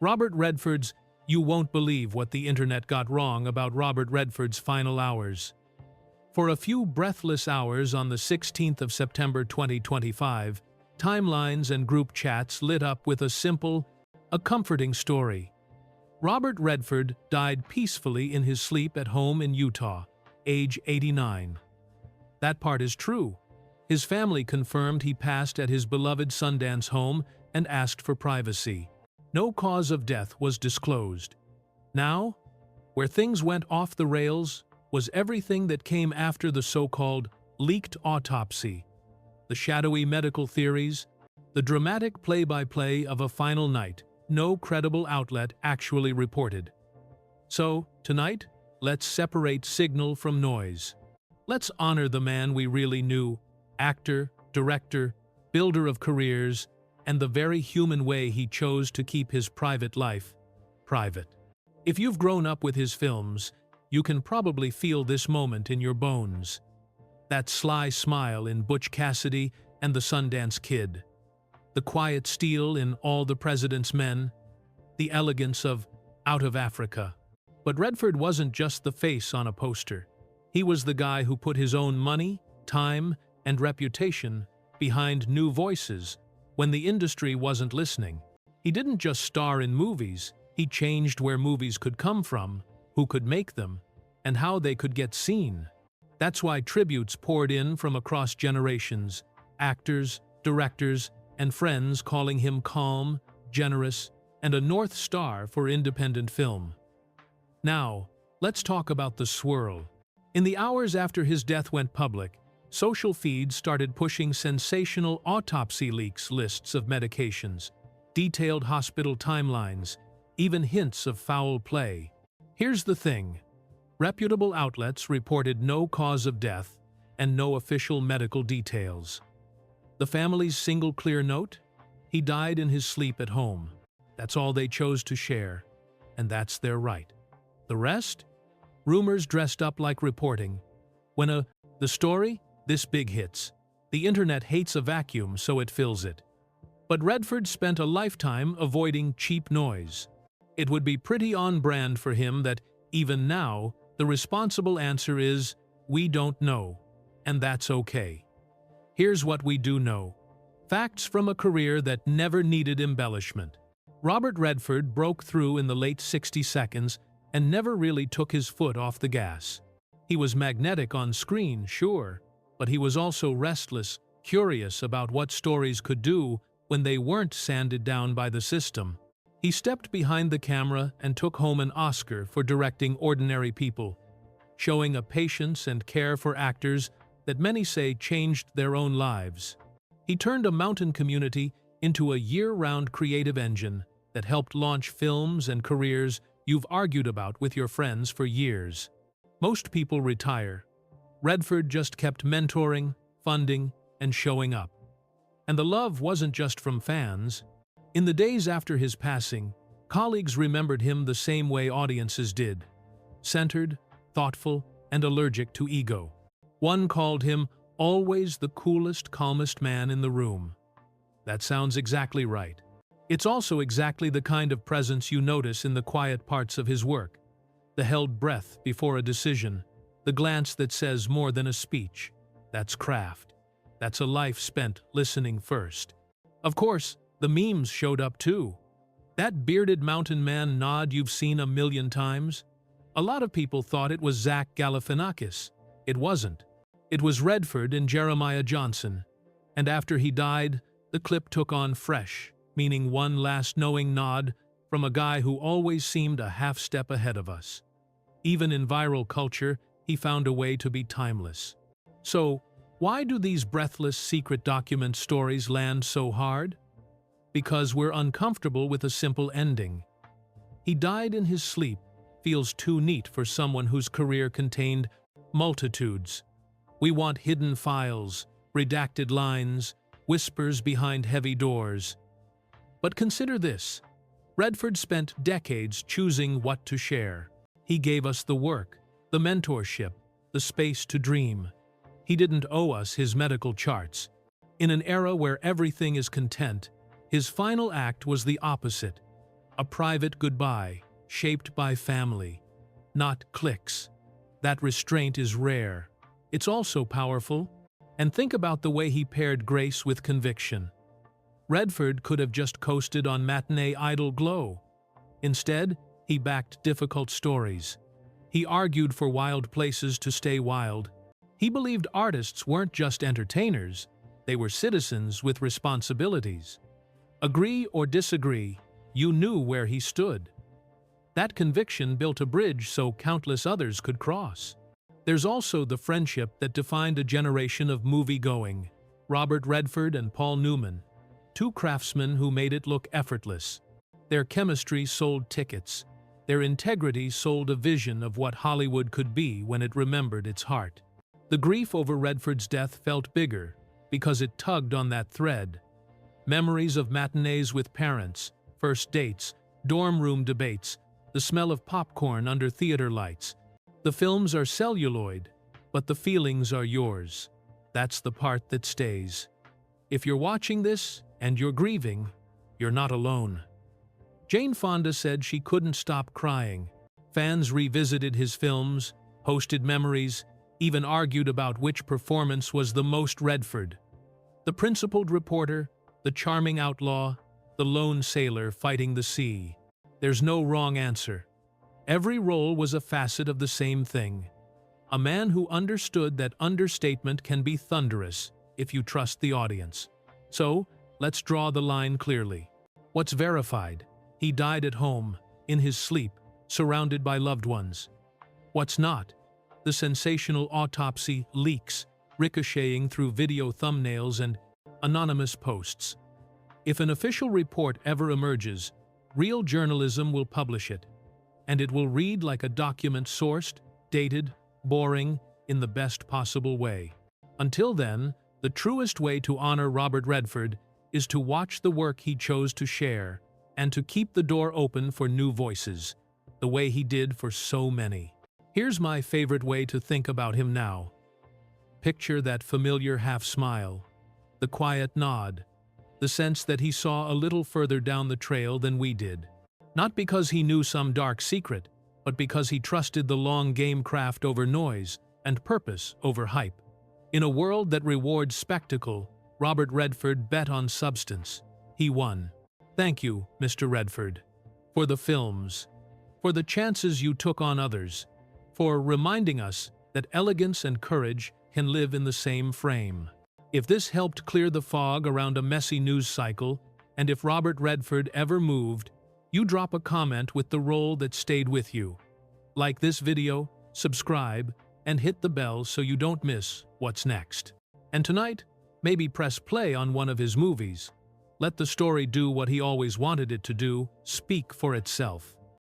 Robert Redford's You won't believe what the internet got wrong about Robert Redford's final hours. For a few breathless hours on the 16th of September 2025, timelines and group chats lit up with a comforting story. Robert Redford died peacefully in his sleep at home in Utah, age 89. That part is true. His family confirmed he passed at his beloved Sundance home and asked for privacy. No cause of death was disclosed. Now, where things went off the rails was everything that came after the so-called leaked autopsy. The shadowy medical theories, the dramatic play-by-play of a final night no credible outlet actually reported. So, tonight, let's separate signal from noise. Let's honor the man we really knew, actor, director, builder of careers, and the very human way he chose to keep his private life private. If you've grown up with his films, you can probably feel this moment in your bones. That sly smile in Butch Cassidy and the Sundance Kid. The quiet steel in All the President's Men. The elegance of Out of Africa. But Redford wasn't just the face on a poster. He was the guy who put his own money, time, and reputation behind new voices when the industry wasn't listening. He didn't just star in movies, he changed where movies could come from, who could make them, and how they could get seen. That's why tributes poured in from across generations, actors, directors, and friends calling him calm, generous, and a North Star for independent film. Now, let's talk about the swirl. In the hours after his death went public, social feeds started pushing sensational autopsy leaks lists of medications, detailed hospital timelines, even hints of foul play. Here's the thing. Reputable outlets reported no cause of death and no official medical details. The family's single clear note? He died in his sleep at home. That's all they chose to share, and that's their right. The rest? Rumors dressed up like reporting. When the story? This big hits. The internet hates a vacuum, so it fills it. But Redford spent a lifetime avoiding cheap noise. It would be pretty on brand for him that, even now, the responsible answer is, we don't know. And that's okay. Here's what we do know. Facts from a career that never needed embellishment. Robert Redford broke through in the late 60 seconds and never really took his foot off the gas. He was magnetic on screen, sure, but he was also restless, curious about what stories could do when they weren't sanded down by the system. He stepped behind the camera and took home an Oscar for directing Ordinary People, showing a patience and care for actors that many say changed their own lives. He turned a mountain community into a year-round creative engine that helped launch films and careers you've argued about with your friends for years. Most people retire. Redford just kept mentoring, funding, and showing up. And the love wasn't just from fans. In the days after his passing, colleagues remembered him the same way audiences did. Centered, thoughtful, and allergic to ego. One called him always the coolest, calmest man in the room. That sounds exactly right. It's also exactly the kind of presence you notice in the quiet parts of his work. The held breath before a decision, the glance that says more than a speech. That's craft. That's a life spent listening first. Of course, the memes showed up too. That bearded mountain man nod you've seen a million times? A lot of people thought it was Zach Galifianakis. It wasn't. It was Redford and Jeremiah Johnson. And after he died, the clip took on fresh, meaning one last knowing nod from a guy who always seemed a half step ahead of us. Even in viral culture, he found a way to be timeless. So, why do these breathless secret document stories land so hard? Because we're uncomfortable with a simple ending. He died in his sleep feels too neat for someone whose career contained multitudes. We want hidden files, redacted lines, whispers behind heavy doors. But consider this. Redford spent decades choosing what to share. He gave us the work, the mentorship, the space to dream. He didn't owe us his medical charts. In an era where everything is content, his final act was the opposite. A private goodbye, shaped by family, not cliques. That restraint is rare. It's also powerful. And think about the way he paired grace with conviction. Redford could have just coasted on matinee idol glow. Instead, he backed difficult stories. He argued for wild places to stay wild. He believed artists weren't just entertainers, they were citizens with responsibilities. Agree or disagree, you knew where he stood. That conviction built a bridge so countless others could cross. There's also the friendship that defined a generation of movie-going. Robert Redford and Paul Newman, two craftsmen who made it look effortless. Their chemistry sold tickets. Their integrity sold a vision of what Hollywood could be when it remembered its heart. The grief over Redford's death felt bigger because it tugged on that thread. Memories of matinees with parents, first dates, dorm room debates, the smell of popcorn under theater lights. The films are celluloid, but the feelings are yours. That's the part that stays. If you're watching this and you're grieving, you're not alone. Jane Fonda said she couldn't stop crying. Fans revisited his films, posted memories, even argued about which performance was the most Redford. The principled reporter, the charming outlaw, the lone sailor fighting the sea. There's no wrong answer. Every role was a facet of the same thing. A man who understood that understatement can be thunderous if you trust the audience. So, let's draw the line clearly. What's verified? He died at home, in his sleep, surrounded by loved ones. What's not? The sensational autopsy leaks, ricocheting through video thumbnails and anonymous posts. If an official report ever emerges, real journalism will publish it. And it will read like a document sourced, dated, boring, in the best possible way. Until then, the truest way to honor Robert Redford is to watch the work he chose to share and to keep the door open for new voices, the way he did for so many. Here's my favorite way to think about him now. Picture that familiar half-smile, the quiet nod, the sense that he saw a little further down the trail than we did. Not because he knew some dark secret, but because he trusted the long game craft over noise and purpose over hype. In a world that rewards spectacle, Robert Redford bet on substance. He won. Thank you, Mr. Redford, for the films, for the chances you took on others, for reminding us that elegance and courage can live in the same frame. If this helped clear the fog around a messy news cycle, and if Robert Redford ever moved, you drop a comment with the role that stayed with you. Like this video, subscribe, and hit the bell so you don't miss what's next. And tonight, maybe press play on one of his movies. Let the story do what he always wanted it to do, speak for itself.